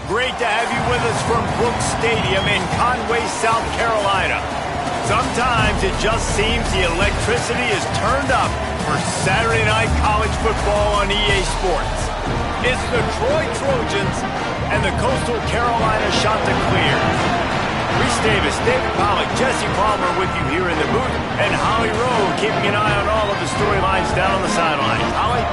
great to have you with us from Brooks Stadium in Conway, South Carolina. Sometimes it just seems the electricity is turned up for Saturday night college football on EA Sports. It's the Troy Trojans and the Coastal Carolina Chanticleers. Reese Davis, David Pollack, Jesse Palmer with you here in the booth, and Holly Rowe keeping an eye on all of the storylines down on the sideline. Holly?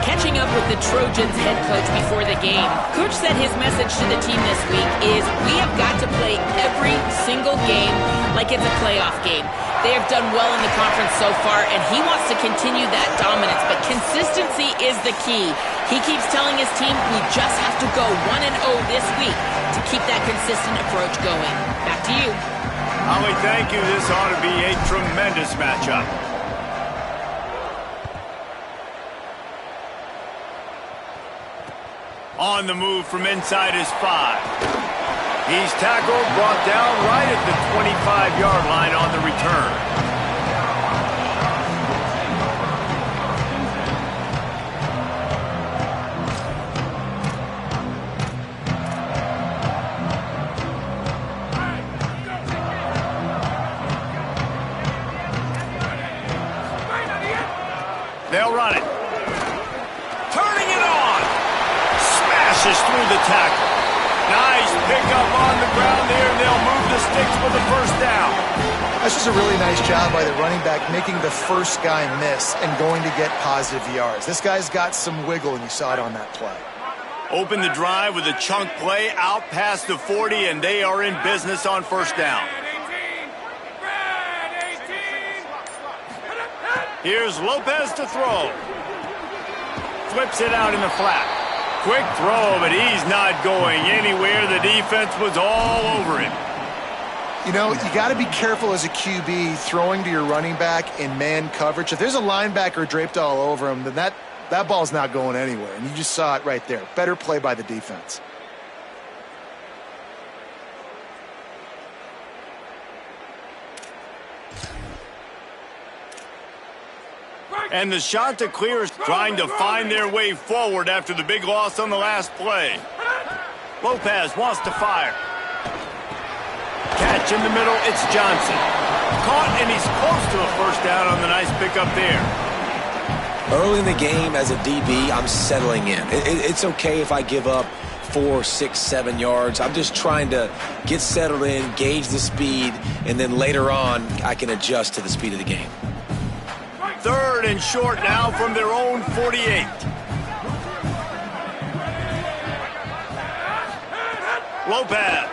Catching up with the Trojans head coach before the game, Coach said his message to the team this week is we have got to play every single game like it's a playoff game. They have done well in the conference so far, and he wants to continue that dominance, but consistency is the key. He keeps telling his team we just have to go 1-0 this week to keep that consistent approach going. Back to you. Holly, thank you. This ought to be a tremendous matchup. On the move from inside his 5. He's tackled, brought down right at the 25-yard line on the return. They'll run it. Turning it on. Smashes through the tackle. Nice pickup on the ground there, and they'll move the sticks for the first down. That's just a really nice job by the running back, making the first guy miss and going to get positive yards. This guy's got some wiggle, and you saw it on that play. Open the drive with a chunk play out past the 40, and they are in business on first down. Here's Lopez to throw. Flips it out in the flat. Quick throw, but he's not going anywhere. The defense was all over him. You know, you got to be careful as a QB throwing to your running back in man coverage. If there's a linebacker draped all over him, then that ball's not going anywhere. And you just saw it right there. Better play by the defense. And the Chanticleers trying to find their way forward after the big loss on the last play. Lopez wants to fire. Catch in the middle, it's Johnson. Caught, and he's close to a first down on the nice pickup there. Early in the game as a DB, I'm settling in. It's okay if I give up 4, 6, 7 yards. I'm just trying to get settled in, gauge the speed, and then later on, I can adjust to the speed of the game. Third and short now from their own 48. Lopez.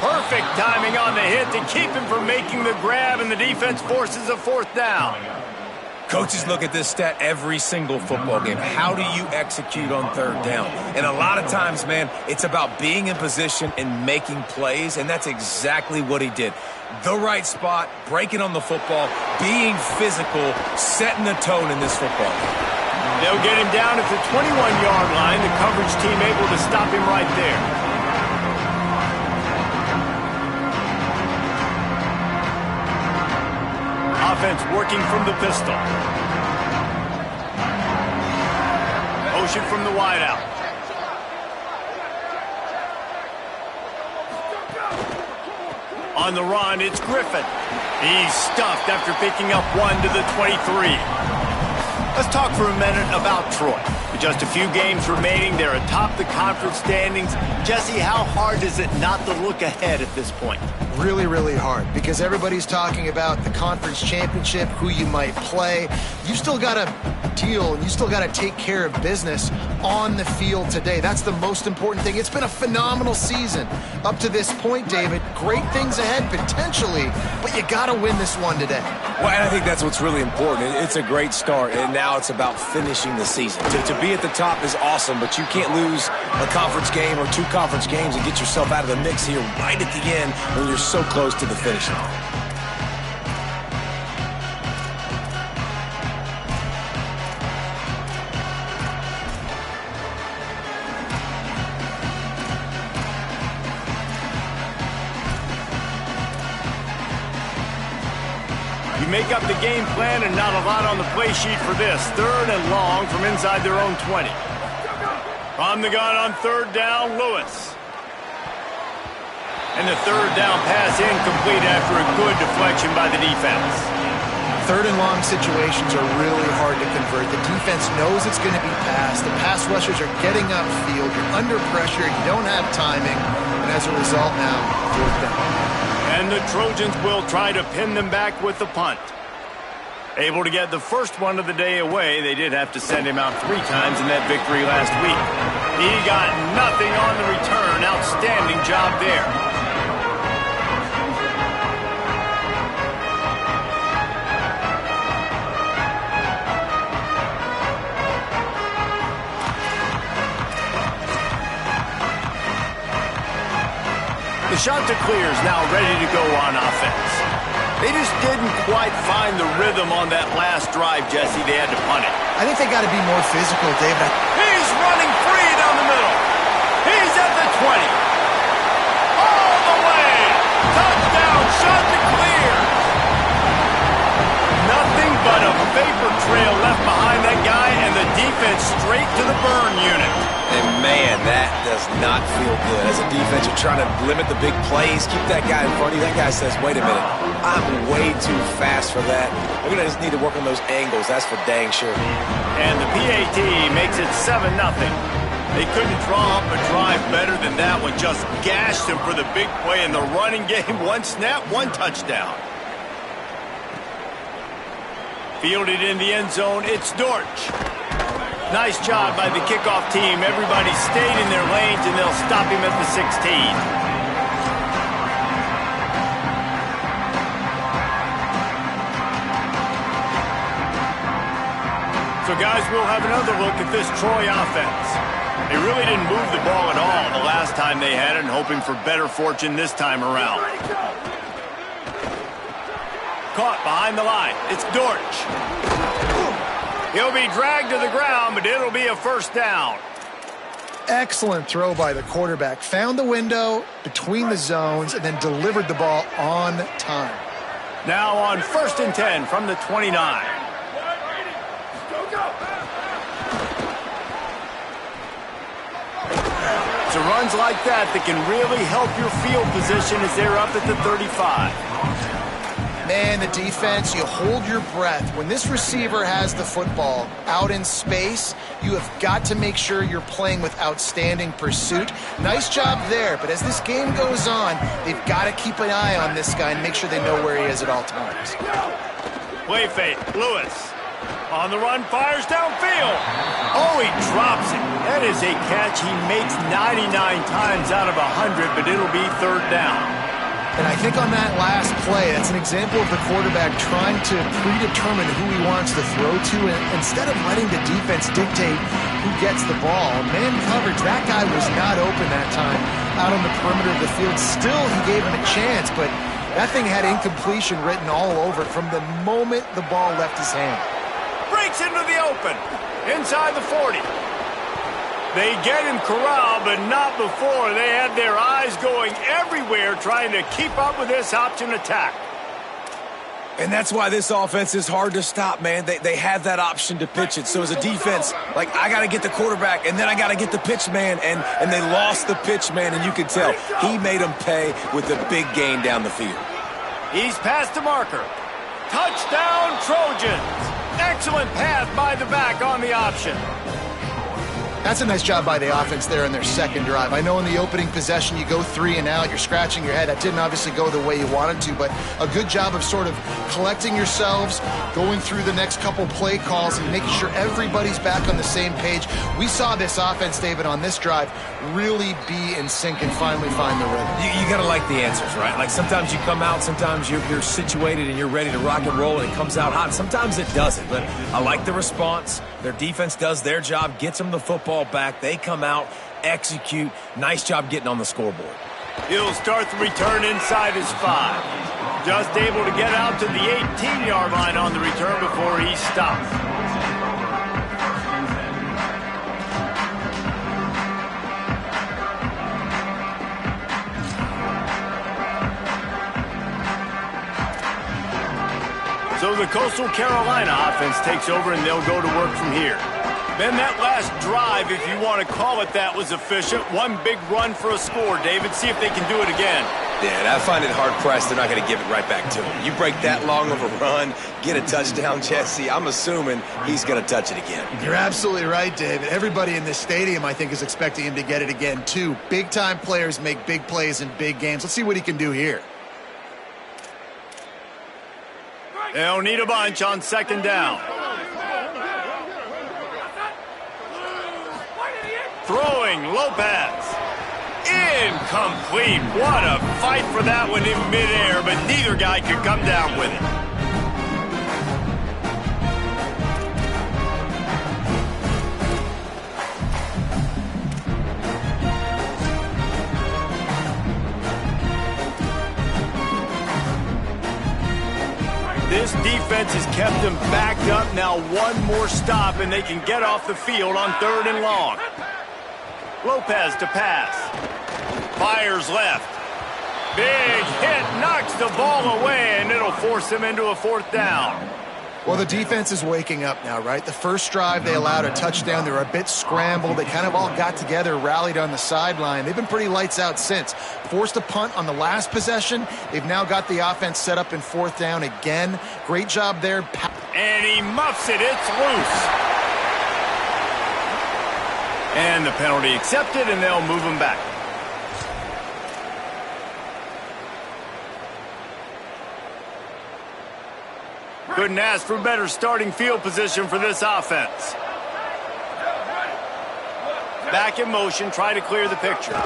Perfect timing on the hit to keep him from making the grab, and the defense forces a fourth down. Coaches look at this stat every single football game. How do you execute on third down? And a lot of times, man, it's about being in position and making plays, and that's exactly what he did. The right spot, breaking on the football, being physical, setting the tone in this football game. They'll get him down at the 21-yard line. The coverage team able to stop him right there. Offense working from the pistol. Motion from the wideout. On the run, it's Griffin. He's stuffed after picking up 1 to the 23. Let's talk for a minute about Troy. With just a few games remaining, they're atop the conference standings. Jesse, how hard is it not to look ahead at this point? Really, really hard, because everybody's talking about the conference championship, who you might play. You still got to deal, and you still got to take care of business on the field today. That's the most important thing. It's been a phenomenal season up to this point, David. Great things ahead, potentially, but you got to win this one today. Well, and I think that's what's really important. It's a great start, and now it's about finishing the season. To be at the top is awesome, but you can't lose a conference game or 2 conference games and get yourself out of the mix here right at the end when you're so close to the finish line. You make up the game plan and not a lot on the play sheet for this. 3rd and long from inside their own 20. On the gun on third down, Lewis. And the third down pass incomplete after a good deflection by the defense. Third and long situations are really hard to convert. The defense knows it's going to be passed. The pass rushers are getting upfield. You're under pressure. You don't have timing. And as a result now, fourth down. And the Trojans will try to pin them back with the punt. Able to get the first one of the day away. They did have to send him out 3 times in that victory last week. He got nothing on the return. Outstanding job there. The shot to clear is now ready to go on offense. They just didn't quite find the rhythm on that last drive, Jesse. They had to punt it. I think they got to be more physical, David. He's running free down the middle. He's at the 20. All the way. Touchdown, shot to clear. Nothing but a vapor trail left behind that guy and the defense straight to the burn unit. And, man, that does not feel good. As a defense, you're trying to limit the big plays, keep that guy in front of you. That guy says, wait a minute, I'm way too fast for that. We're going to just need to work on those angles. That's for dang sure. And the PAT makes it 7-0. They couldn't draw up a drive better than that one. Just gashed him for the big play in the running game. 1 snap, 1 touchdown. Fielded in the end zone, it's Dortch. Nice job by the kickoff team. Everybody stayed in their lanes, and they'll stop him at the 16. So, guys, we'll have another look at this Troy offense. They really didn't move the ball at all the last time they had it, and hoping for better fortune this time around. Caught behind the line. It's Dortch. He'll be dragged to the ground, but it'll be a first down. Excellent throw by the quarterback. Found the window between the zones and then delivered the ball on time. Now on 1st and 10 from the 29. It's runs like that can really help your field position as they're up at the 35. Man, the defense, you hold your breath. When this receiver has the football out in space, you have got to make sure you're playing with outstanding pursuit. Nice job there, but as this game goes on, they've got to keep an eye on this guy and make sure they know where he is at all times. Play fake, Lewis. On the run, fires downfield. Oh, he drops it. That is a catch he makes 99 times out of 100, but it'll be 3rd down. And I think on that last play, that's an example of the quarterback trying to predetermine who he wants to throw to, and instead of letting the defense dictate who gets the ball. Man coverage, that guy was not open that time out on the perimeter of the field. Still, he gave him a chance, but that thing had incompletion written all over it from the moment the ball left his hand. Breaks into the open, inside the 40. They get him corralled, but not before. They had their eyes going everywhere trying to keep up with this option attack. And that's why this offense is hard to stop, man. They have that option to pitch it. So as a defense, like, I got to get the quarterback, and then I got to get the pitch man, and they lost the pitch man, and you can tell. He made them pay with the big gain down the field. He's past the marker. Touchdown, Trojans. Excellent pass by the back on the option. That's a nice job by the offense there in their second drive. I know in the opening possession you go 3 and out, you're scratching your head. That didn't obviously go the way you wanted to, but a good job of sort of collecting yourselves, going through the next couple play calls and making sure everybody's back on the same page. We saw this offense, David, on this drive really be in sync and finally find the rhythm. You got to like the answers, right? Like sometimes you come out, sometimes you're situated and you're ready to rock and roll and it comes out hot. Sometimes it doesn't, but I like the response. Their defense does their job, gets them the football back. They come out, execute. Nice job getting on the scoreboard. He'll start the return inside his 5. Just able to get out to the 18-yard line on the return before he stops. So the Coastal Carolina offense takes over and they'll go to work from here. Man, that last drive, if you want to call it that, was efficient. One big run for a score, David. See if they can do it again. Yeah, I find it hard-pressed they're not going to give it right back to him. You break that long of a run, get a touchdown, Jesse, I'm assuming he's going to touch it again. You're absolutely right, David. Everybody in this stadium, I think, is expecting him to get it again, too. Big-time players make big plays in big games. Let's see what he can do here. They'll need a bunch on second down. Throwing, Lopez. Incomplete. What a fight for that one in midair, but neither guy could come down with it. This defense has kept them backed up. Now one more stop, and they can get off the field on 3rd and long. Lopez to pass. Fires left. Big hit, knocks the ball away, and it'll force them into a 4th down. Well, the defense is waking up now, right? The first drive, they allowed a touchdown. They were a bit scrambled. They kind of all got together, rallied on the sideline. They've been pretty lights out since. Forced a punt on the last possession. They've now got the offense set up in 4th down again. Great job there. And he muffs it. It's loose. And the penalty accepted, and they'll move him back. Couldn't ask for better starting field position for this offense. Back in motion, try to clear the picture.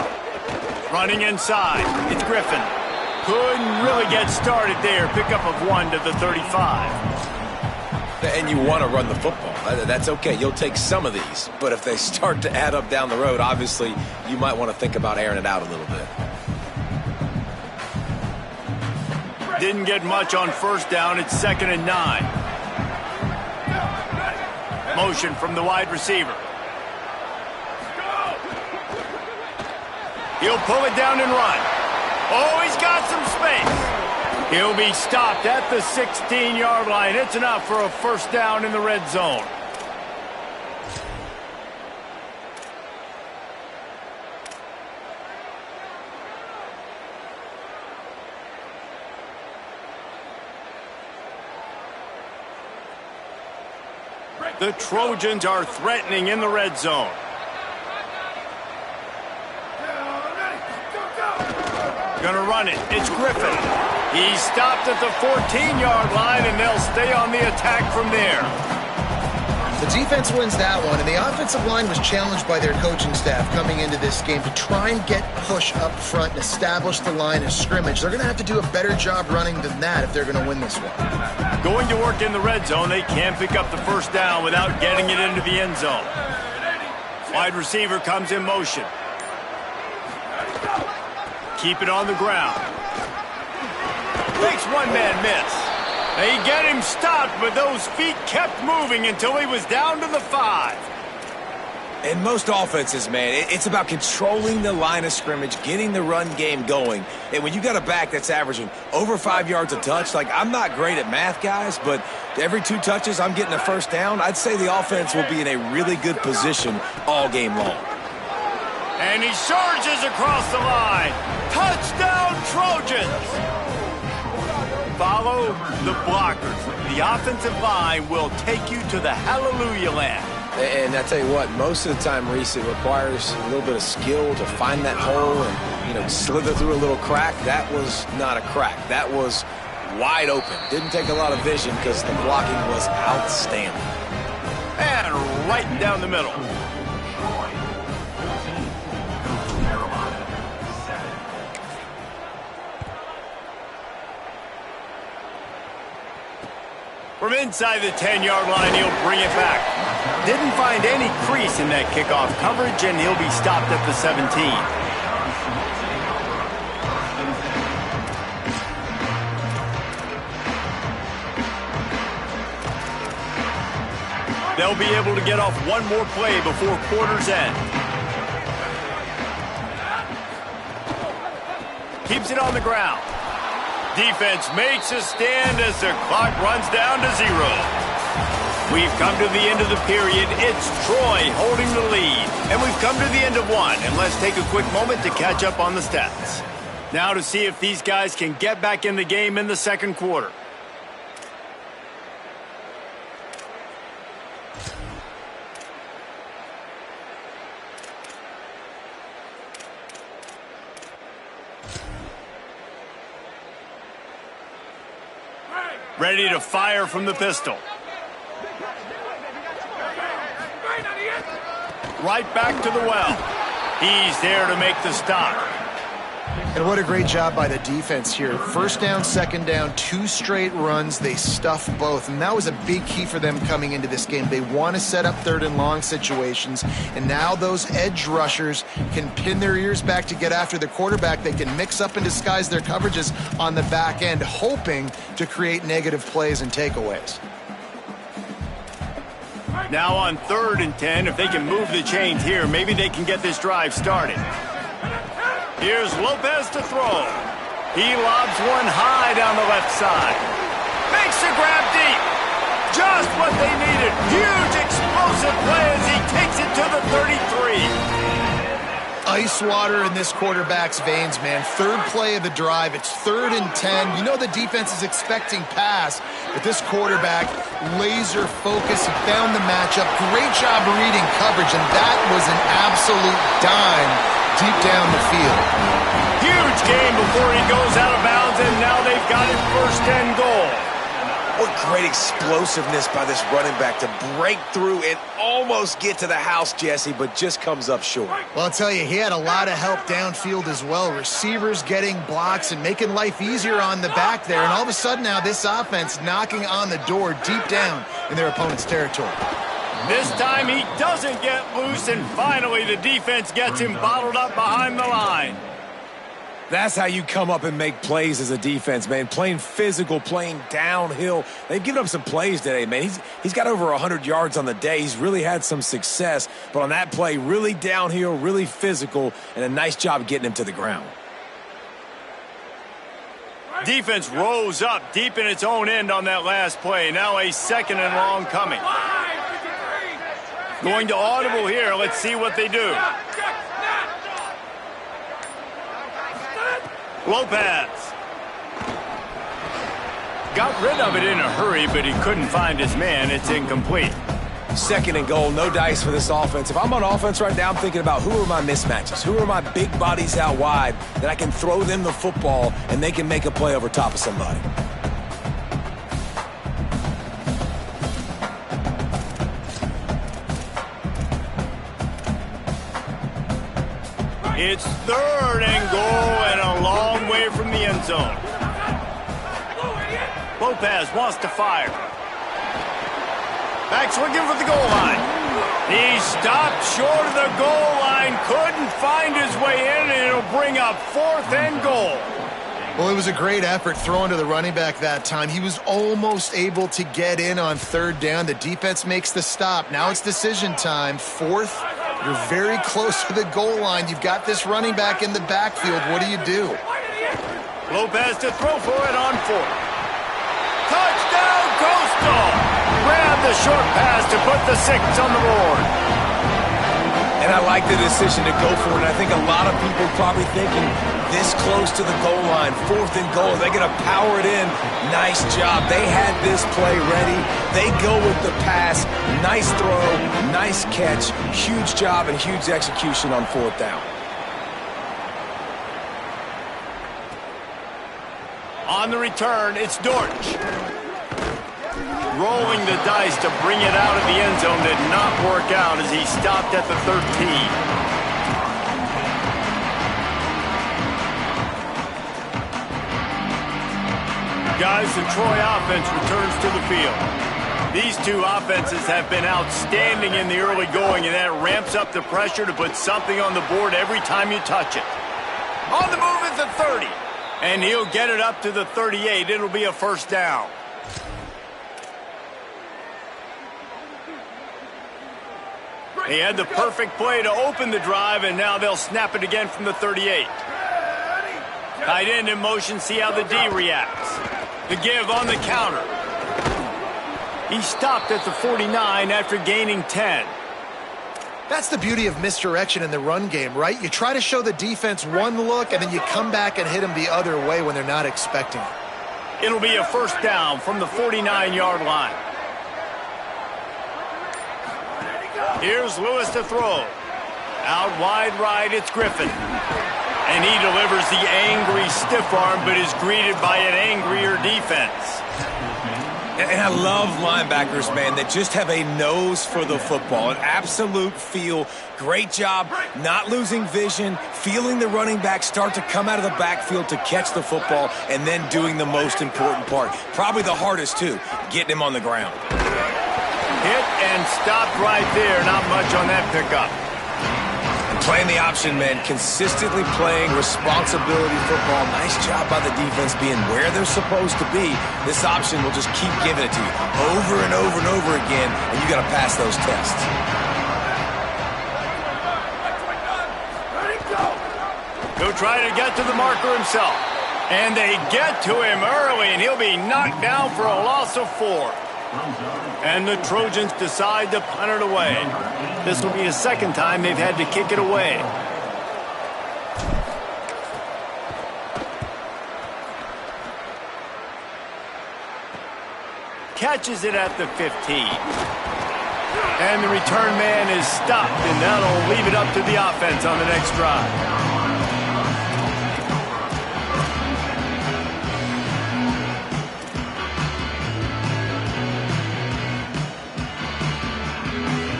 Running inside, it's Griffin. Couldn't really get started there. Pickup of 1 to the 35. And you want to run the football. That's okay. You'll take some of these. But if they start to add up down the road, obviously, you might want to think about airing it out a little bit. Didn't get much on 1st down. It's 2nd and 9. Motion from the wide receiver. He'll pull it down and run. Oh, he's got some space. He'll be stopped at the 16-yard line. It's enough for a 1st down in the red zone. The Trojans are threatening in the red zone. Gonna run it. It's Griffin. He's stopped at the 14-yard line, and they'll stay on the attack from there. The defense wins that one, and the offensive line was challenged by their coaching staff coming into this game to try and get push up front and establish the line of scrimmage. They're going to have to do a better job running than that if they're going to win this one. Going to work in the red zone, they can't pick up the 1st down without getting it into the end zone. Wide receiver comes in motion. Keep it on the ground. Makes one-man miss. They get him stopped, but those feet kept moving until he was down to the 5. In most offenses, man, it's about controlling the line of scrimmage, getting the run game going. And when you got a back that's averaging over 5 yards a touch, like, I'm not great at math, guys, but every 2 touches I'm getting a 1st down, I'd say the offense will be in a really good position all game long. And he surges across the line. Touchdown, Trojans! Follow the blockers. The offensive line will take you to the hallelujah land. And I tell you what, most of the time, Reese, it requires a little bit of skill to find that hole and, slither through a little crack. That was not a crack. That was wide open. Didn't take a lot of vision because the blocking was outstanding. And right down the middle. From inside the 10-yard line, he'll bring it back. Didn't find any crease in that kickoff coverage, and he'll be stopped at the 17. They'll be able to get off one more play before quarter's end. Keeps it on the ground. Defense makes a stand as the clock runs down to 0. We We've come to the end of the period. It's Troy holding the lead. And we've come to the end of one. And let's take a quick moment to catch up on the stats. Now to see if these guys can get back in the game in the second quarter. Ready to fire from the pistol. Right back to the well. He's there to make the stop. And what a great job by the defense here. First down, second down, 2 straight runs. They stuffed both. And that was a big key for them coming into this game. They want to set up third and long situations. And now those edge rushers can pin their ears back to get after the quarterback. They can mix up and disguise their coverages on the back end, hoping to create negative plays and takeaways. Now on 3rd and 10, if they can move the chains here, maybe they can get this drive started. Here's Lopez to throw. He lobs one high down the left side. Makes the grab deep. Just what they needed. Huge explosive play as he takes it to the 33. Ice water in this quarterback's veins, man. 3rd play of the drive. It's 3rd and 10. You know the defense is expecting pass, but this quarterback, laser focus. He found the matchup. Great job reading coverage, and that was an absolute dime deep down the field. Huge game before he goes out of bounds, and now they've got his 1st and goal. What great explosiveness by this running back to break through and almost get to the house, Jesse, but just comes up short. Well, I'll tell you, he had a lot of help downfield as well. Receivers getting blocks and making life easier on the back there. And all of a sudden now this offense knocking on the door deep down in their opponent's territory. This time he doesn't get loose, and finally the defense gets him bottled up behind the line. That's how you come up and make plays as a defense, man. Playing physical, playing downhill. They've given up some plays today, man. He's got over 100 yards on the day. He's really had some success. But on that play, really downhill, really physical, and a nice job getting him to the ground. Defense rose up deep in its own end on that last play. Now a 2nd and long coming. Going to audible here. Let's see what they do. Lopez. Got rid of it in a hurry, but he couldn't find his man. It's incomplete. 2nd and goal, no dice for this offense. If I'm on offense right now, I'm thinking about who are my mismatches? Who are my big bodies out wide that I can throw them the football and they can make a play over top of somebody? It's 3rd and goal and a long way from the end zone. Lopez wants to fire. Back swinging for the goal line. He stopped short of the goal line, couldn't find his way in, and it'll bring up 4th and goal. Well, it was a great effort throwing to the running back that time. He was almost able to get in on 3rd down. The defense makes the stop. Now it's decision time. 4th. You're very close to the goal line. You've got this running back in the backfield. What do you do? Lopez to throw for it on 4th. Touchdown, Coastal! Grab the short pass to put the 6 on the board. And I like the decision to go for it. I think a lot of people probably thinking this close to the goal line, 4th and goal, they're going to power it in. Nice job. They had this play ready. They go with the pass. Nice throw, nice catch, huge job and huge execution on 4th down. On the return, it's Dortch. Rolling the dice to bring it out of the end zone did not work out as he stopped at the 13. Guys, the Troy offense returns to the field. These two offenses have been outstanding in the early going, and that ramps up the pressure to put something on the board every time you touch it. On the move is the 30, and he'll get it up to the 38. It'll be a 1st down. They had the perfect play to open the drive, and now they'll snap it again from the 38. Tight end in motion, see how the D reacts. The give on the counter. He stopped at the 49 after gaining 10. That's the beauty of misdirection in the run game, right? You try to show the defense one look, and then you come back and hit them the other way when they're not expecting it. It'll be a first down from the 49-yard line. Here's Lewis to throw. Out wide right, it's Griffin. And he delivers the angry stiff arm, but is greeted by an angrier defense. And I love linebackers, man, that just have a nose for the football, an absolute feel. Great job not losing vision, feeling the running back start to come out of the backfield to catch the football, and then doing the most important part. Probably the hardest, too, getting him on the ground. Hit and stopped right there. Not much on that pickup. Playing the option, man, consistently playing responsibility football. Nice job by the defense being where they're supposed to be. This option will just keep giving it to you over and over and over again, and you got to pass those tests. He'll try to get to the marker himself. And they get to him early, and he'll be knocked down for a loss of 4. And the Trojans decide to punt it away. This will be the second time they've had to kick it away. Catches it at the 15. And the return man is stopped, and that'll leave it up to the offense on the next drive.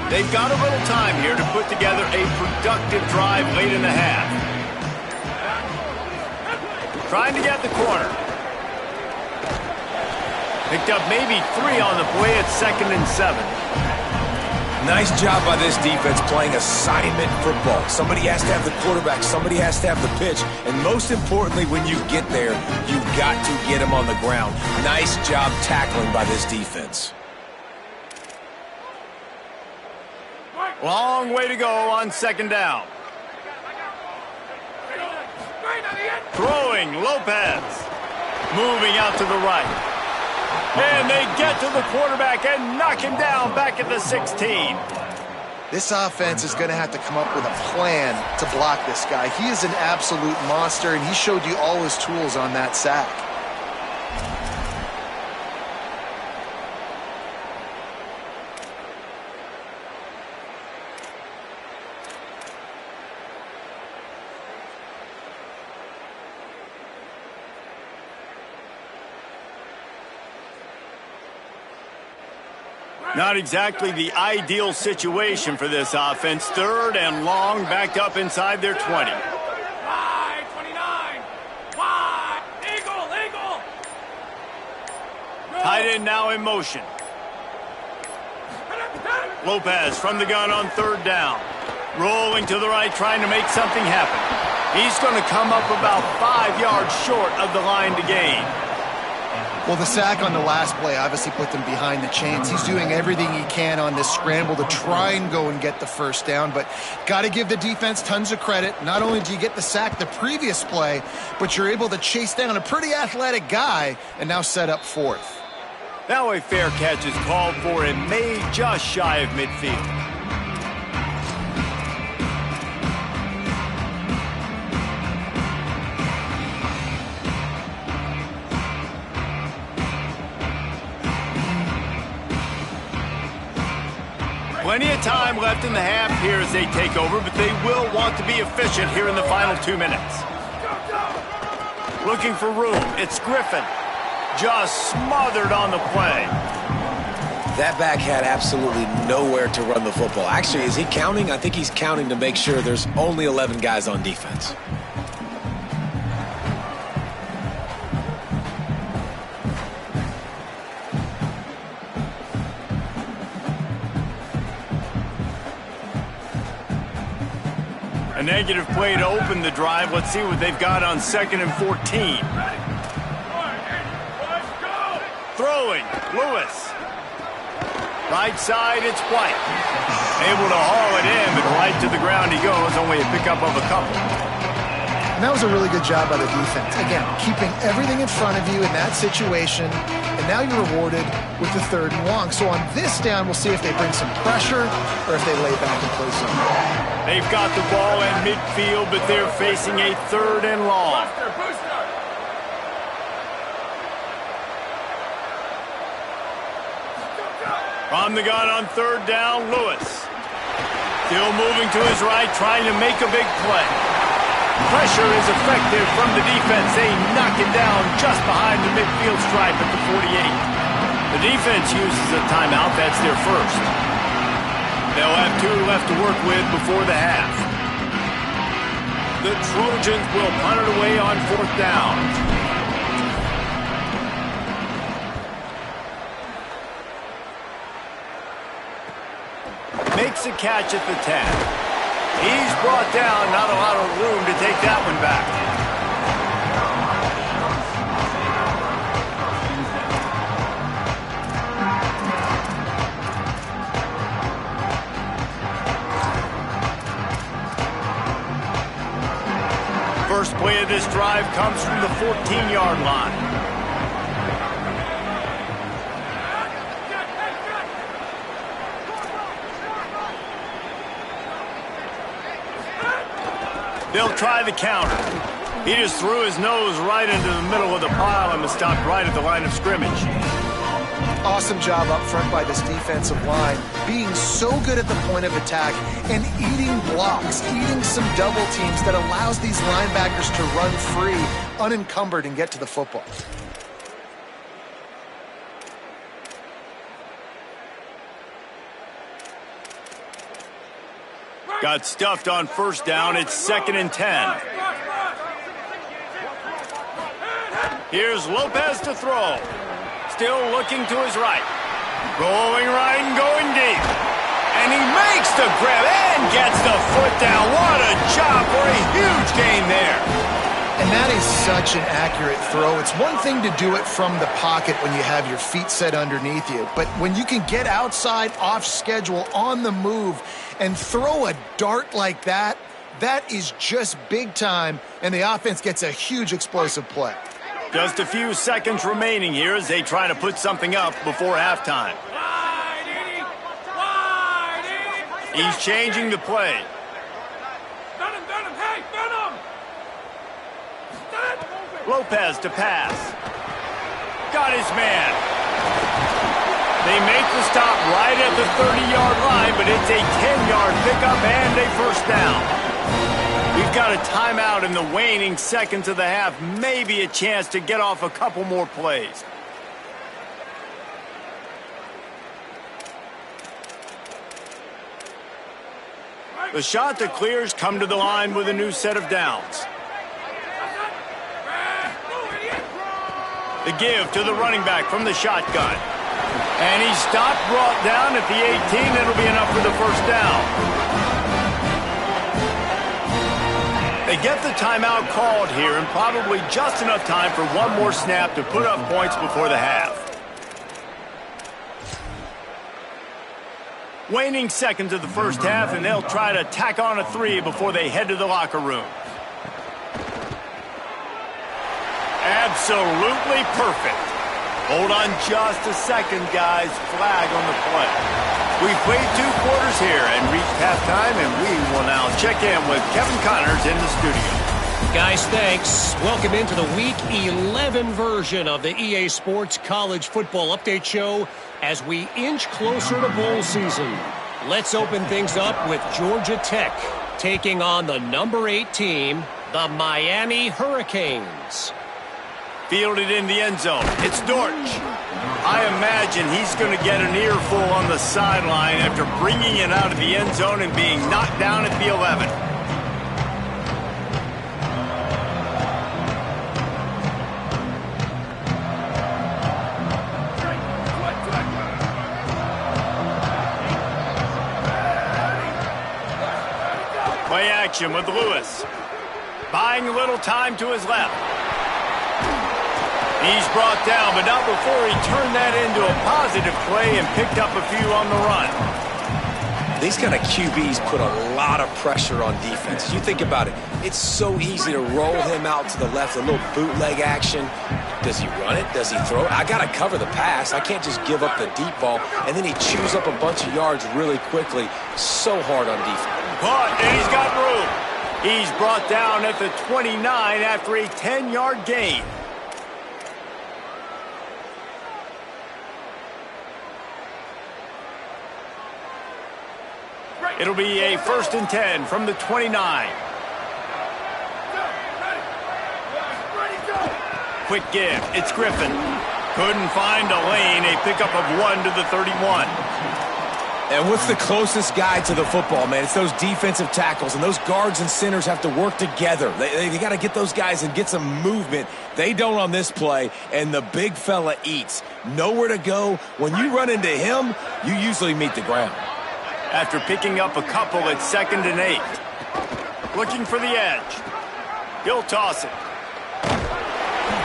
They've got a little time here to put together a productive drive late in the half. Trying to get the corner. Picked up maybe 3 on the play at 2nd and 7. Nice job by this defense playing assignment football. Somebody has to have the quarterback, somebody has to have the pitch, and most importantly, when you get there, you've got to get him on the ground. Nice job tackling by this defense. Long way to go on 2nd down. Throwing, Lopez. Moving out to the right. And they get to the quarterback and knock him down back at the 16. This offense is going to have to come up with a plan to block this guy. He is an absolute monster, and he showed you all his tools on that sack. Not exactly the ideal situation for this offense. 3rd and long, backed up inside their 20. Wide, 29. Wide, eagle. Tight end now in motion. Lopez from the gun on 3rd down. Rolling to the right, trying to make something happen. He's going to come up about 5 yards short of the line to gain. Well, the sack on the last play obviously put them behind the chains. He's doing everything he can on this scramble to try and go and get the first down, but got to give the defense tons of credit. Not only do you get the sack the previous play, but you're able to chase down a pretty athletic guy and now set up 4th. Now a fair catch is called for and made just shy of midfield. Plenty of time left in the half here as they take over, but they will want to be efficient here in the final 2 minutes. Looking for room. It's Griffin. Just smothered on the play. That back had absolutely nowhere to run the football. Actually, is he counting? I think he's counting to make sure there's only 11 guys on defense. A negative play to open the drive. Let's see what they've got on 2nd and 14. Throwing, Lewis. Right side, it's White. Able to haul it in, but right to the ground he goes. Only a pickup of a couple. And that was a really good job by the defense. Again, keeping everything in front of you in that situation, and now you're rewarded with the 3rd and long. So on this down, we'll see if they bring some pressure or if they lay back and play some. They've got the ball at midfield, but they're facing a 3rd and long. From the gun on 3rd down, Lewis. Still moving to his right, trying to make a big play. Pressure is effective from the defense. They knock it down just behind the midfield stripe at the 48. The defense uses a timeout. That's their first. They'll have 2 left to work with before the half. The Trojans will punt it away on 4th down. Makes a catch at the 10. He's brought down, not a lot of room to take that one back. First play of this drive comes from the 14-yard line. They'll try the counter. He just threw his nose right into the middle of the pile and was stopped right at the line of scrimmage. Awesome job up front by this defensive line, being so good at the point of attack and eating blocks, eating some double teams that allows these linebackers to run free, unencumbered, and get to the football. Got stuffed on 1st down. It's 2nd and 10. Here's Lopez to throw. Still looking to his right. Going right and going deep. And he makes the grab and gets the foot down. What a job for a huge gain there. And that is such an accurate throw. It's one thing to do it from the pocket when you have your feet set underneath you, but when you can get outside, off schedule, on the move, and throw a dart like that, that is just big time, and the offense gets a huge explosive play. Just a few seconds remaining here as they try to put something up before halftime. He's changing the play. Lopez to pass. Got his man. They make the stop right at the 30-yard line, but it's a 10-yard pickup and a 1st down. We've got a timeout in the waning seconds of the half. Maybe a chance to get off a couple more plays. The shot that clears come to the line with a new set of downs. The give to the running back from the shotgun. And he's stopped, brought down at the 18. It'll be enough for the 1st down. They get the timeout called here, and probably just enough time for one more snap to put up points before the half. Waning seconds of the 1st half, and they'll try to tack on a 3 before they head to the locker room. Absolutely perfect. Hold on just a second, guys. Flag on the play. We've played 2 quarters here and reached halftime, and we will now check in with Kevin Connors in the studio. Guys, thanks. Welcome into the Week 11 version of the EA Sports College Football Update Show as we inch closer to bowl season. Let's open things up with Georgia Tech taking on the number 8 team, the Miami Hurricanes. Fielded in the end zone. It's Dortch. I imagine he's going to get an earful on the sideline after bringing it out of the end zone and being knocked down at the 11. Play action with Lewis. Buying a little time to his left. He's brought down, but not before he turned that into a positive play and picked up a few on the run. These kind of QBs put a lot of pressure on defense. You think about it. It's so easy to roll him out to the left, a little bootleg action. Does he run it? Does he throw it? I got to cover the pass. I can't just give up the deep ball. And then he chews up a bunch of yards really quickly. So hard on defense. Caught, and he's got room. He's brought down at the 29 after a 10-yard gain. It'll be a 1st and 10 from the 29. Quick give. It's Griffin. Couldn't find a lane. A pickup of 1 to the 31. And what's the closest guy to the football, man? It's those defensive tackles, and those guards and centers have to work together. They got to get those guys and get some movement. They don't on this play, and the big fella eats. Nowhere to go. When you run into him, you usually meet the ground. After picking up a couple at 2nd and 8. Looking for the edge. He'll toss it.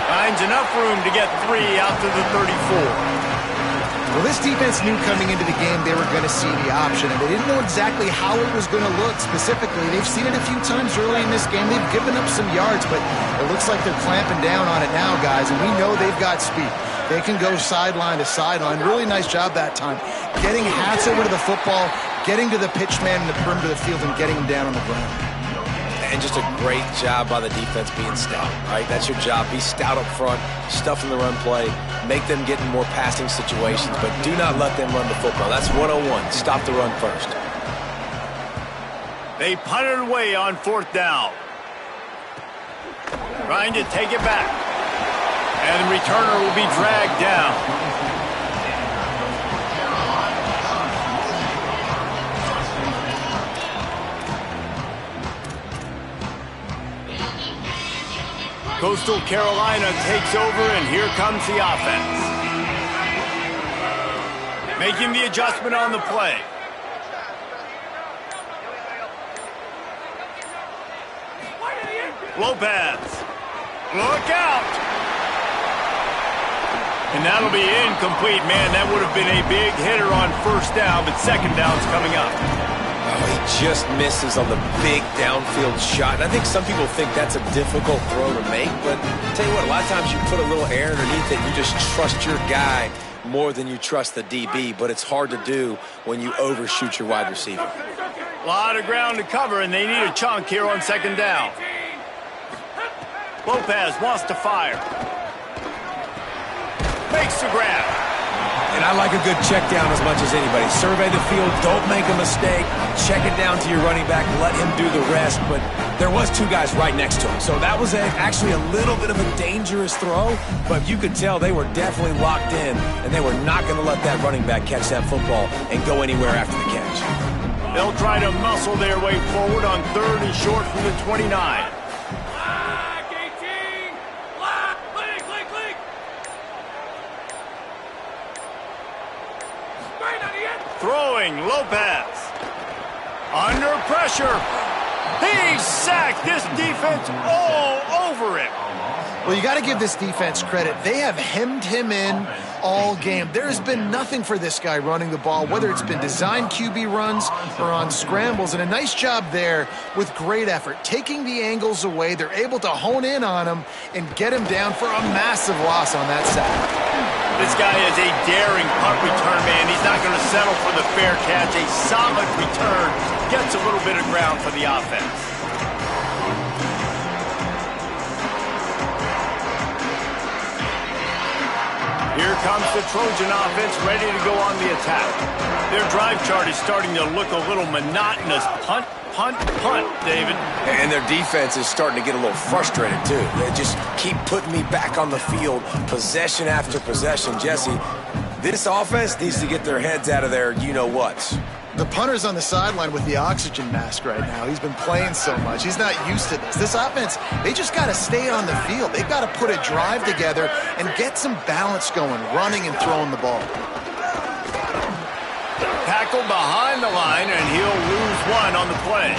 Finds enough room to get 3 out to the 34. Well, this defense knew coming into the game they were going to see the option, and they didn't know exactly how it was going to look specifically. They've seen it a few times early in this game. They've given up some yards, but it looks like they're clamping down on it now, guys, and we know they've got speed. They can go sideline to sideline. Really nice job that time. Getting hats over to the football, getting to the pitch man in the perimeter of the field, and getting him down on the ground. And just a great job by the defense being stout, right? That's your job. Be stout up front, stuff in the run play, make them get in more passing situations, but do not let them run the football. That's 101. Stop the run first. They punt it away on 4th down. Trying to take it back. And the returner will be dragged down. Coastal Carolina takes over, and here comes the offense. Making the adjustment on the play. Lopez. Look out! And that'll be incomplete. Man, that would have been a big hitter on 1st down, but 2nd down's coming up. Oh, he just misses on the big downfield shot. And I think some people think that's a difficult throw to make, but I'll tell you what, a lot of times you put a little air underneath it, you just trust your guy more than you trust the DB, but it's hard to do when you overshoot your wide receiver. A lot of ground to cover, and they need a chunk here on 2nd down. Lopez wants to fire. Makes the grab. And I like a good check down as much as anybody. Survey the field, don't make a mistake, check it down to your running back, let him do the rest. But there was 2 guys right next to him, so that was actually a little bit of a dangerous throw, but you could tell they were definitely locked in, and they were not going to let that running back catch that football and go anywhere after the catch. They'll try to muscle their way forward on 3rd and short from the 29. Throwing, Lopez. Under pressure. He's sacked. This defense all over him. Well, you got to give this defense credit. They have hemmed him in all game. There has been nothing for this guy running the ball, whether it's been designed QB runs or on scrambles, and a nice job there with great effort. Taking the angles away, they're able to hone in on him and get him down for a massive loss on that sack. This guy is a daring punt return man. He's not going to settle for the fair catch. A solid return. Gets a little bit of ground for the offense. Here comes the Trojan offense ready to go on the attack. Their drive chart is starting to look a little monotonous. Punt, punt, punt, David. And their defense is starting to get a little frustrated, too. They just keep putting me back on the field, possession after possession. Jesse, this offense needs to get their heads out of their you-know-whats. The punter's on the sideline with the oxygen mask right now. He's been playing so much. He's not used to this. This offense, they just got to stay on the field. They've got to put a drive together and get some balance going, running and throwing the ball. Tackled behind the line, and he'll lose 1 on the play.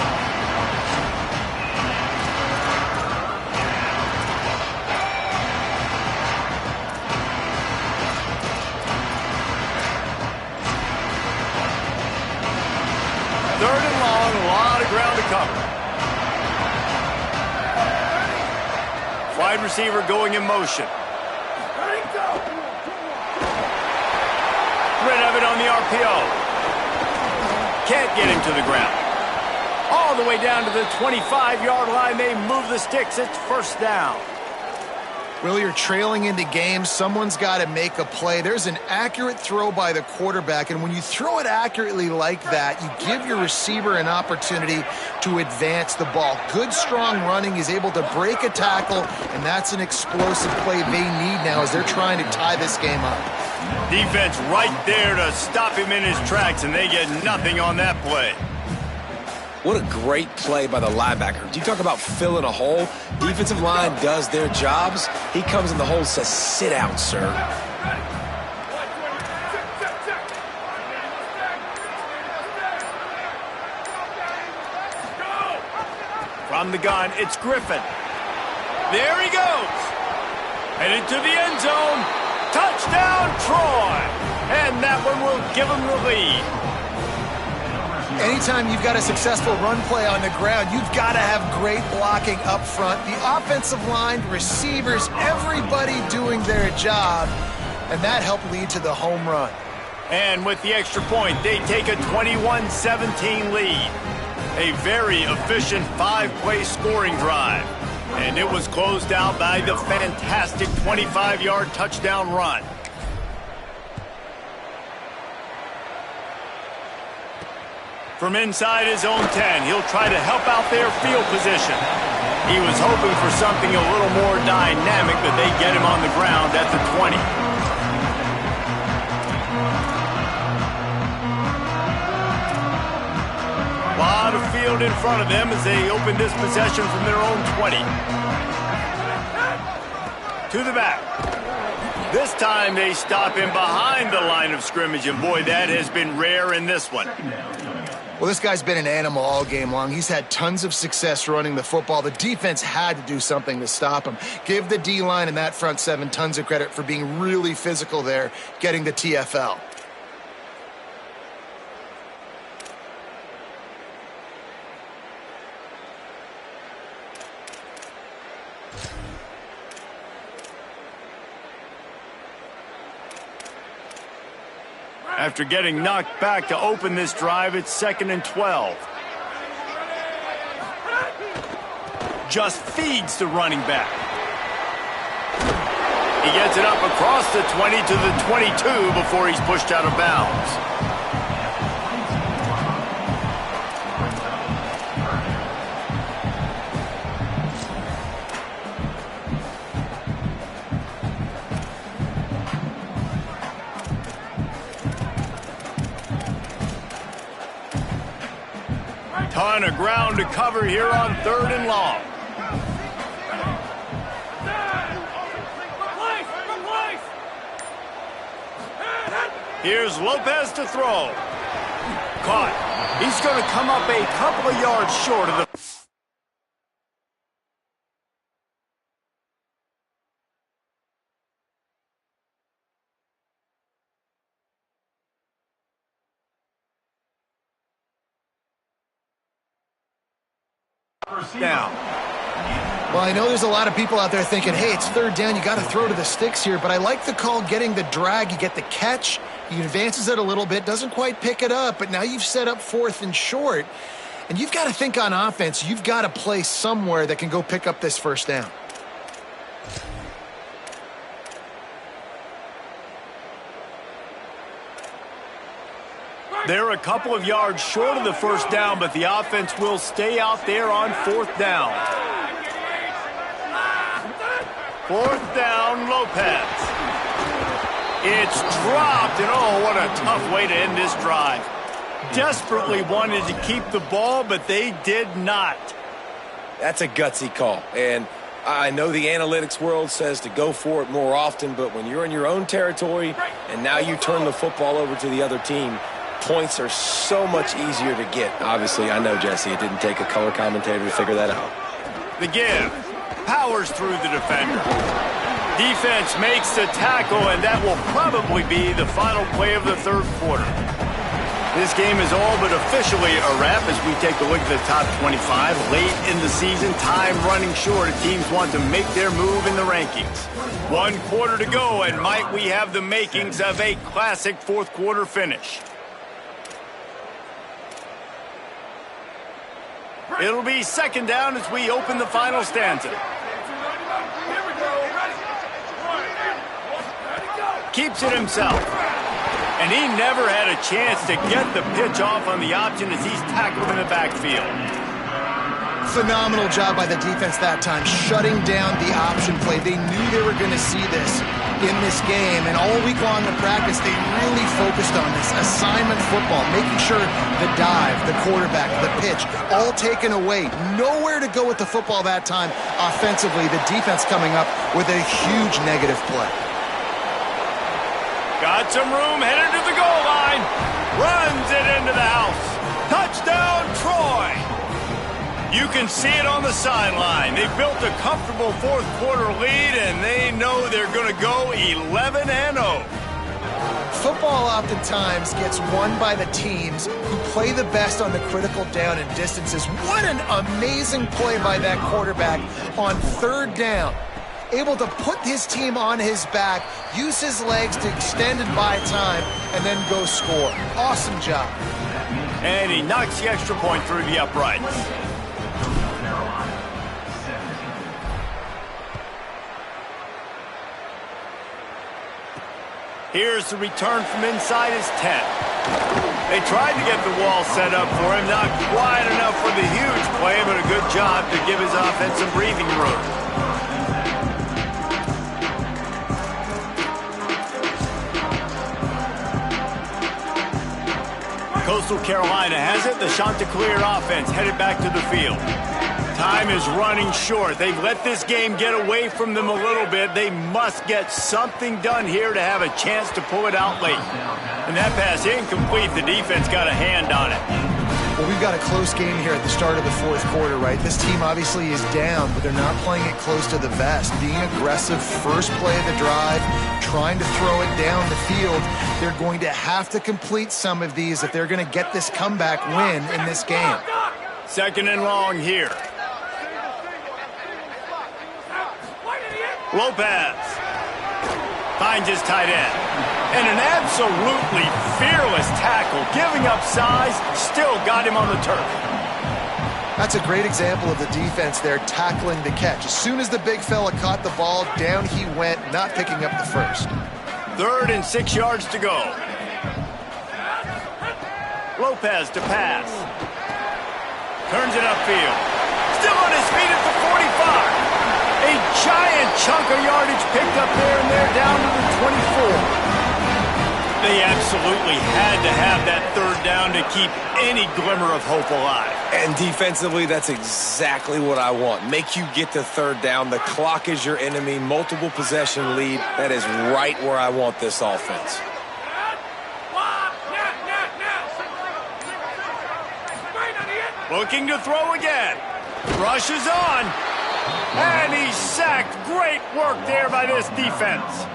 Third and long, a lot of ground to cover. wide receiver going in motion. Rid of it on the RPO. Can't get him to the ground. All the way down to the 25-yard line. They move the sticks. It's first down. Well, you're trailing into games. Someone's got to make a play. There's an accurate throw by the quarterback, and when you throw it accurately like that, you give your receiver an opportunity to advance the ball. Good, strong running. He's able to break a tackle, and that's an explosive play they need now as they're trying to tie this game up. Defense right there to stop him in his tracks, and they get nothing on that play. What a great play by the linebacker. You talk about filling a hole. Defensive line does their jobs. He comes in the hole and says, sit down, sir. From the gun, it's Griffin. There he goes. Headed to the end zone. Touchdown, Troy. And that one will give him the lead. Anytime you've got a successful run play on the ground, you've got to have great blocking up front. The offensive line, receivers, everybody doing their job, and that helped lead to the home run. And with the extra point, they take a 21-17 lead. A very efficient 5-play scoring drive. And it was closed out by the fantastic 25-yard touchdown run. From inside his own 10, he'll try to help out their field position. He was hoping for something a little more dynamic, but they get him on the ground at the 20. A lot of field in front of them as they open this possession from their own 20. To the back. This time they stop him behind the line of scrimmage, and boy, that has been rare in this one. Well, this guy's been an animal all game long. He's had tons of success running the football. The defense had to do something to stop him. Give the D-line and that front seven tons of credit for being really physical there, getting the TFL. After getting knocked back to open this drive, it's 2nd and 12. Just feeds the running back. He gets it up across the 20 to the 22 before he's pushed out of bounds. Ton of ground to cover here on 3rd and long. Here's Lopez to throw. Caught. He's going to come up a couple of yards short of the... down. Well, I know there's a lot of people out there thinking, hey, it's 3rd down, you got to throw to the sticks here, but I like the call getting the drag. You get the catch, he advances it a little bit, doesn't quite pick it up, but now you've set up 4th and short, and you've got to think on offense, you've got to play somewhere that can go pick up this 1st down. They're a couple of yards short of the 1st down, but the offense will stay out there on 4th down. 4th down, Lopez. It's dropped, and oh, what a tough way to end this drive. Desperately wanted to keep the ball, but they did not. That's a gutsy call, and I know the analytics world says to go for it more often, but when you're in your own territory and now you turn the football over to the other team, points are so much easier to get. Obviously, I know, Jesse, it didn't take a color commentator to figure that out. The give. Powers through the defender. Defense makes the tackle, and that will probably be the final play of the 3rd quarter. This game is all but officially a wrap as we take a look at the top 25. Late in the season, time running short as teams want to make their move in the rankings. 1 quarter to go, and might we have the makings of a classic fourth quarter finish. It'll be second down as we open the final stanza. Keeps it himself. And he never had a chance to get the pitch off on the option as he's tackled in the backfield. Phenomenal job by the defense that time, shutting down the option play. They knew they were going to see this in this game, and all week long in practice, they really focused on this assignment football, making sure the dive, the quarterback, the pitch, all taken away. Nowhere to go with the football that time offensively. The defense coming up with a huge negative play. Got some room, headed to the goal line. Runs it into the house. Touchdown, Troy. You can see it on the sideline. They built a comfortable fourth quarter lead, and they know they're going to go 11-0. Football oftentimes gets won by the teams who play the best on the critical down and distances. What an amazing play by that quarterback on third down. Able to put his team on his back, use his legs to extend and buy time, and then go score. Awesome job. And he knocks the extra point through the uprights. Here's the return from inside his 10. They tried to get the wall set up for him, not quite enough for the huge play, but a good job to give his offense some breathing room. Coastal Carolina has it. The Chanticleer offense headed back to the field. Time is running short. They've let this game get away from them a little bit. They must get something done here to have a chance to pull it out late. And that pass incomplete. The defense got a hand on it. Well, we've got a close game here at the start of the fourth quarter, right? This team obviously is down, but they're not playing it close to the vest. Being aggressive, first play of the drive, trying to throw it down the field. They're going to have to complete some of these if they're going to get this comeback win in this game. Second and long here. Lopez finds his tight end. And an absolutely fearless tackle, giving up size, still got him on the turf. That's a great example of the defense there tackling the catch. As soon as the big fella caught the ball, down he went, not picking up the first. 3rd and 6 yards to go. Lopez to pass. Turns it upfield. Still on his feet at the 45. A giant chunk of yardage picked up there, and they're down to the 24. They absolutely had to have that third down to keep any glimmer of hope alive. And defensively, that's exactly what I want. Make you get to third down. The clock is your enemy. Multiple possession lead. That is right where I want this offense. Looking to throw again. Rushes on. And he's sacked. Great work there by this defense.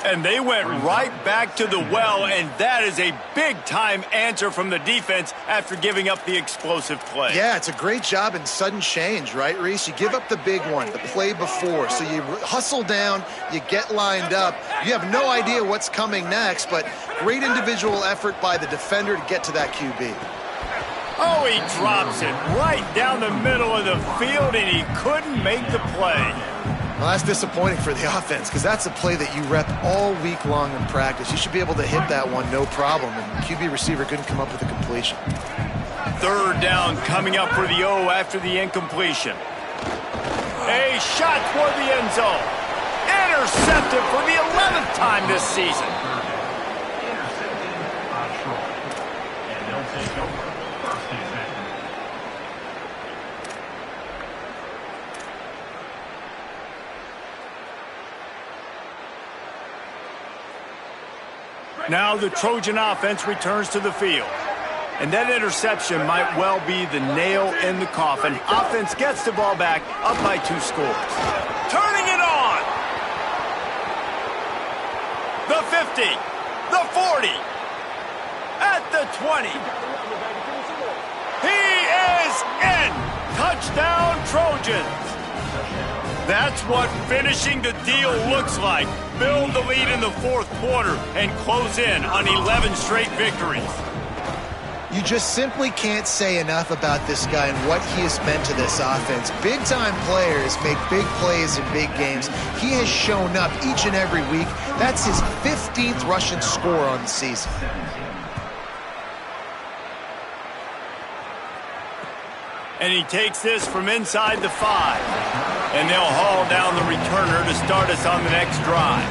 And they went right back to the well, and that is a big-time answer from the defense after giving up the explosive play. Yeah, it's a great job in sudden change, right, Reese? You give up the big one, the play before, so you hustle down, you get lined up. You have no idea what's coming next, but great individual effort by the defender to get to that QB. Oh, he drops it right down the middle of the field, and he couldn't make the play. Well, that's disappointing for the offense because that's a play that you rep all week long in practice. You should be able to hit that one no problem, and QB receiver couldn't come up with a completion. 3rd down coming up for the O after the incompletion. A shot toward the end zone. Intercepted for the 11th time this season. Now the Trojan offense returns to the field. And that interception might well be the nail in the coffin. Offense gets the ball back, up by 2 scores. Turning it on! The 50, the 40, at the 20. He is in. Touchdown, Trojans. That's what finishing the deal looks like. Build the lead in the fourth quarter and close in on 11 straight victories. You just simply can't say enough about this guy and what he has meant to this offense. Big-time players make big plays in big games. He has shown up each and every week. That's his 15th rushing score on the season. And he takes this from inside the 5. And they'll haul down the returner to start us on the next drive.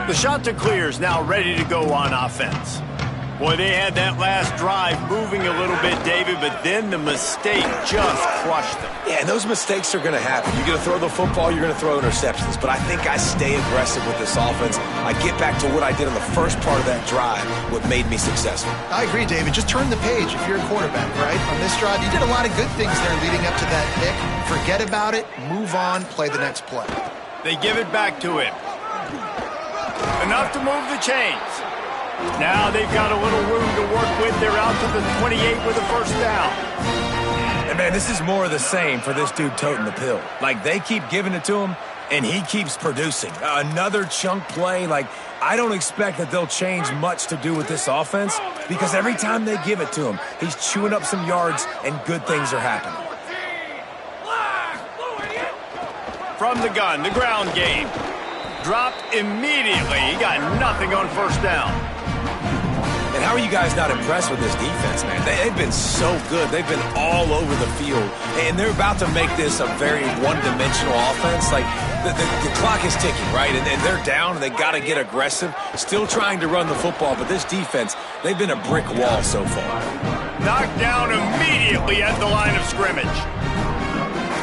The shot to clear is now ready to go on offense. Boy, they had that last drive moving a little bit, David, but then the mistake just crushed them. Yeah, and those mistakes are going to happen. You're going to throw the football, you're going to throw interceptions. But I think I stay aggressive with this offense. I get back to what I did on the first part of that drive, what made me successful. I agree, David. Just turn the page if you're a quarterback, right? On this drive, you did a lot of good things there leading up to that pick. Forget about it, move on, play the next play. They give it back to him. Enough to move the chains. Now they've got a little room to work with. They're out to the 28 with a first down. And man, this is more of the same for this dude toting the pill. Like, they keep giving it to him, and he keeps producing. Another chunk play. Like, I don't expect that they'll change much to do with this offense, because every time they give it to him, he's chewing up some yards, and good things are happening. From the gun, the ground game. Dropped immediately. He got nothing on first down. And how are you guys not impressed with this defense, man? They've been so good. They've been all over the field. And they're about to make this a very one-dimensional offense. Like, the clock is ticking, right? And they're down, and they got to get aggressive. Still trying to run the football, but this defense, they've been a brick wall so far. Knocked down immediately at the line of scrimmage.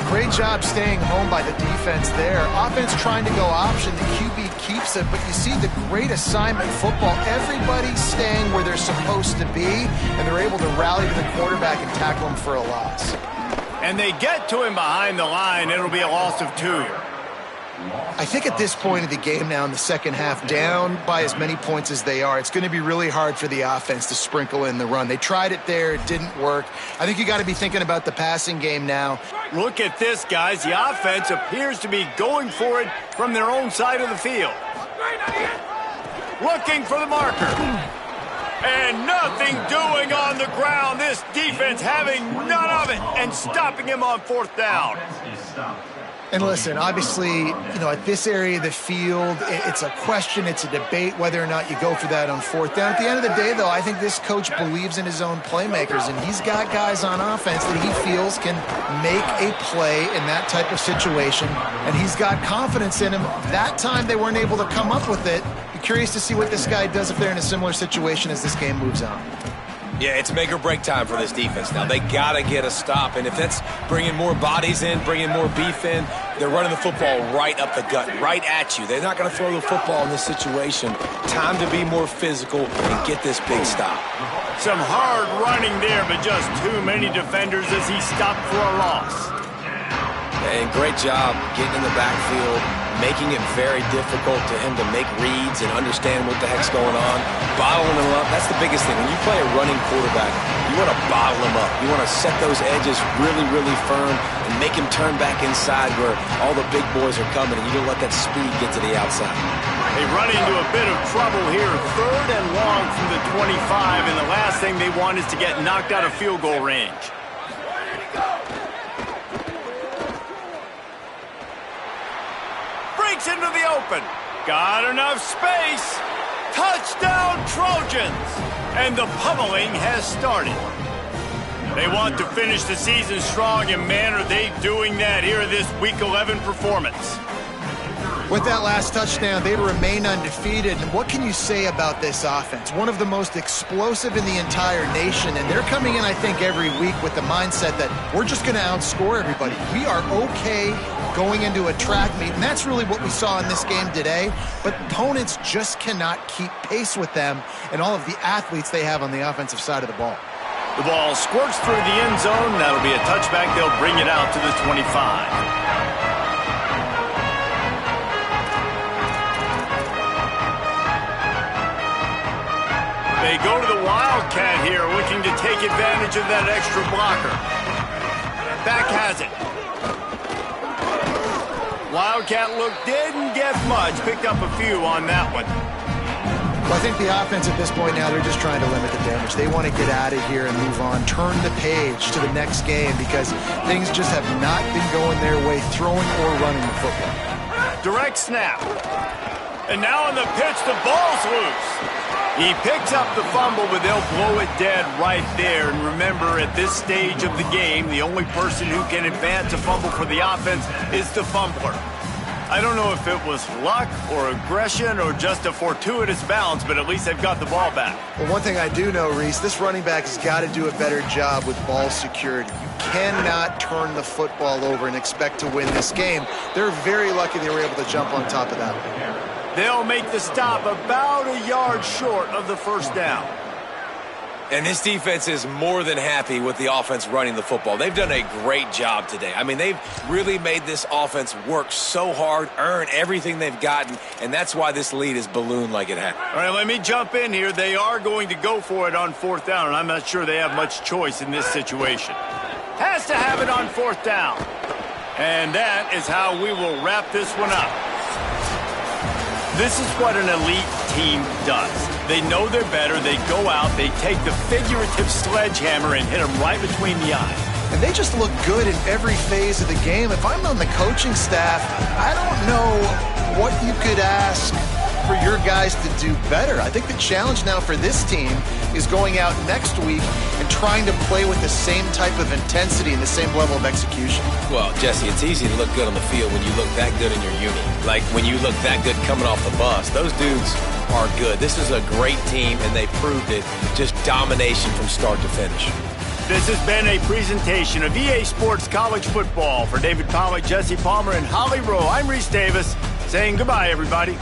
Great job staying home by the defense there. Offense trying to go option. The QB keeps it, but you see the great assignment football. Everybody's staying where they're supposed to be, and they're able to rally to the quarterback and tackle him for a loss. And they get to him behind the line. It'll be a loss of 2. I think at this point of the game now in the second half, down by as many points as they are, it's going to be really hard for the offense to sprinkle in the run. They tried it there. It didn't work. I think you got to be thinking about the passing game now. Look at this, guys. The offense appears to be going for it from their own side of the field. Looking for the marker. And nothing doing on the ground. This defense having none of it and stopping him on fourth down. And listen, obviously, at this area of the field, it's a question, it's a debate whether or not you go for that on fourth down. At the end of the day, though, I think this coach believes in his own playmakers, and he's got guys on offense that he feels can make a play in that type of situation, and he's got confidence in him. That time they weren't able to come up with it. Be curious to see what this guy does if they're in a similar situation as this game moves on. Yeah, it's make or break time for this defense now. They got to get a stop, and if that's bringing more bodies in, bringing more beef in, they're running the football right up the gut, right at you. They're not going to throw the football in this situation. Time to be more physical and get this big stop. Some hard running there, but just too many defenders as he stopped for a loss. And great job getting in the backfield, making it very difficult to him to make reads and understand what the heck's going on, bottling him up. That's the biggest thing. When you play a running quarterback, you want to bottle him up. You want to set those edges really, really firm and make him turn back inside where all the big boys are coming, and you don't let that speed get to the outside. They run into a bit of trouble here. 3rd and long from the 25, and the last thing they want is to get knocked out of field goal range. Breaks into the open. Got enough space. Touchdown, Trojans. And the pummeling has started. They want to finish the season strong, and man, are they doing that here in this Week 11 performance. With that last touchdown, they remain undefeated. And what can you say about this offense? One of the most explosive in the entire nation. And they're coming in, I think, every week with the mindset that we're just going to outscore everybody. We are okay going into a track meet. And that's really what we saw in this game today. But opponents just cannot keep pace with them and all of the athletes they have on the offensive side of the ball. The ball squirts through the end zone. That'll be a touchback. They'll bring it out to the 25. They go to the Wildcat here, looking to take advantage of that extra blocker. Back has it. Wildcat look didn't get much. Picked up a few on that one. Well, I think the offense at this point now, they're just trying to limit the damage. They want to get out of here and move on, turn the page to the next game because things just have not been going their way, throwing or running the football. Direct snap. And now on the pitch, the ball's loose. He picks up the fumble, but they'll blow it dead right there. And remember, at this stage of the game, the only person who can advance a fumble for the offense is the fumbler. I don't know if it was luck or aggression or just a fortuitous bounce, but at least they've got the ball back. Well, one thing I do know, Reese, this running back has got to do a better job with ball security. You cannot turn the football over and expect to win this game. They're very lucky they were able to jump on top of that one. They'll make the stop about a yard short of the first down. And this defense is more than happy with the offense running the football. They've done a great job today. I mean, they've really made this offense work so hard, earn everything they've gotten, and that's why this lead is ballooned like it has. All right, let me jump in here. They are going to go for it on fourth down, and I'm not sure they have much choice in this situation. Has to have it on fourth down. And that is how we will wrap this one up. This is what an elite team does. They know they're better. They go out. They take the figurative sledgehammer and hit them right between the eyes. And they just look good in every phase of the game. If I'm on the coaching staff, I don't know what you could ask for your guys to do better. I think the challenge now for this team is going out next week and trying to play with the same type of intensity and the same level of execution. Well, Jesse, it's easy to look good on the field when you look that good in your unit. Like when you look that good coming off the bus. Those dudes are good. This is a great team, and they proved it. Just domination from start to finish. This has been a presentation of EA Sports College Football. For David Pollack, Jesse Palmer, and Holly Rowe, I'm Reese Davis saying goodbye, everybody.